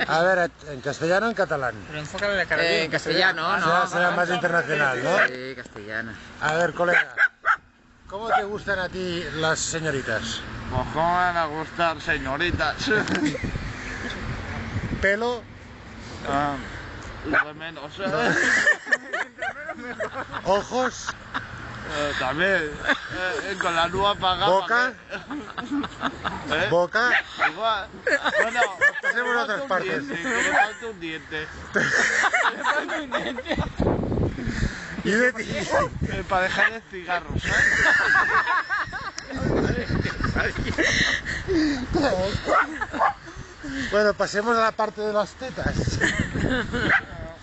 A ver, ¿en castellano o en catalán? Pero enfócale la cara. En castellano, ¿no? Será más internacional, ¿no? Sí, castellano. A ver, colega, ¿cómo te gustan a ti las señoritas? Pues cómo van a gustar, señoritas. ¿Pelo? Lo de menos. ¿Ojos? También. Con la luz apagada. ¿Boca? ¿Eh? ¿Boca? Igual. Bueno, Pasemos a otras partes. Que le falta un diente. ¿Y de ti? Para dejar el cigarro, ¿sabes? Bueno, pasemos a la parte de las tetas.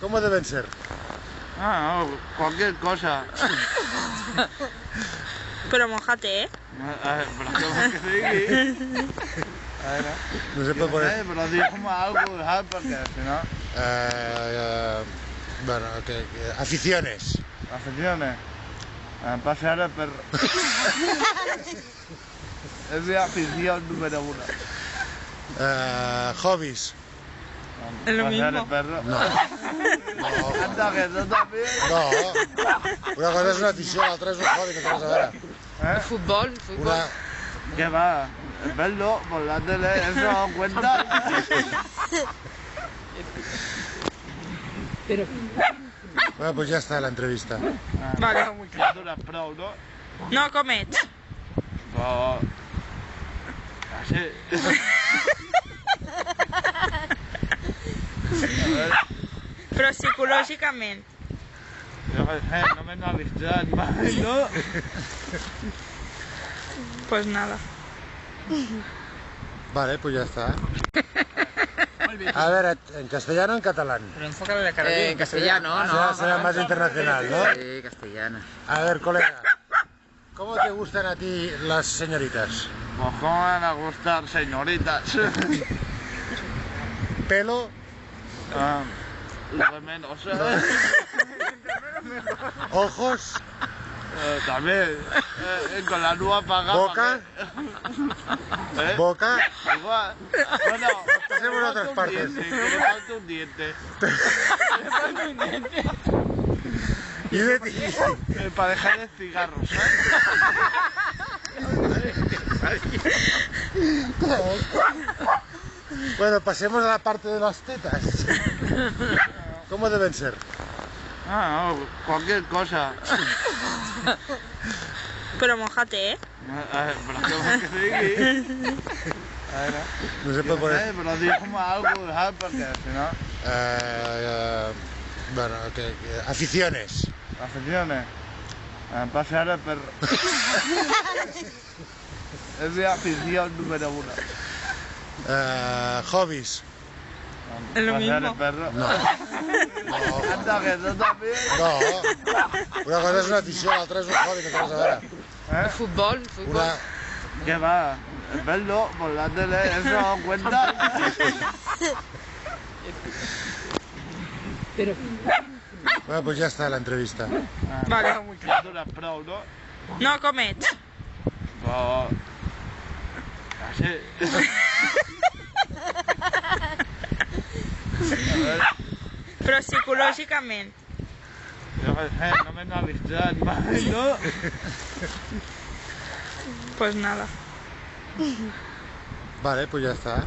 ¿Cómo deben ser? No, cualquier cosa. Pero mojate, ¿eh? Pero ¿qué más que seguir? No se puede poner... Pero digamos algo, ¿sabes? Porque si no... bueno, aficiones. Aficiones. Pasear el perro. Es mi afición número 1. Hobbies. Es lo Pasear mismo. el perro. No. Anda, que tú también. No. Una cosa es una afición, la otra es un hobby, no te vas a ver. ¿Eh? Fútbol. Una... ¿Qué va? Verlo por la tele, eso cuenta. Bueno, pues ya está la entrevista. Vale. Que dura prou, no? No comets. Però... Així... Però psicològicament. Jo què sé, no m'he analitzat mai, no? Pues nada. Vale, pues ya está. A ver, ¿en castellano o en catalán? Pero enfócale la cara. En castellano, ¿no? Será más internacional, ¿no? Sí, castellano. A ver, colega, ¿cómo te gustan a ti las señoritas? Pues cómo van a gustar, señoritas. ¿Pelo? Lo de menos. ¿Ojos? También. Con la luz apagada. ¿Boca? ¿Eh? ¿Boca? Igual. Bueno, Pasemos a otras partes. Que le falta un diente. ¿Y de ti? Para dejar el cigarro, ¿sabes? Bueno, pasemos a la parte de las tetas. ¿Cómo deben ser? No, cualquier cosa. Pero mojate, ¿eh? Pero ¿qué más que seguir? No se puede poner... Pero digamos algo, ¿sabes? Porque si no... bueno, aficiones. Aficiones. Pasear el perro. Es mi afición número 1. Hobbies. Es lo Pasear mismo. el perro. No. Anda, que tú también. No. Una cosa es una afición, la otra es un hobby, no te vas a ver. Fútbol. Una... ¿Qué va? Verlo por la tele, eso cuenta. Bueno, pues ya está la entrevista. Vale. Que dura prou, no? No comets. Però... Així... Però psicològicament. Jo què sé, no m'he analitzat mai, no? Pues nada. Vale, pues ya está.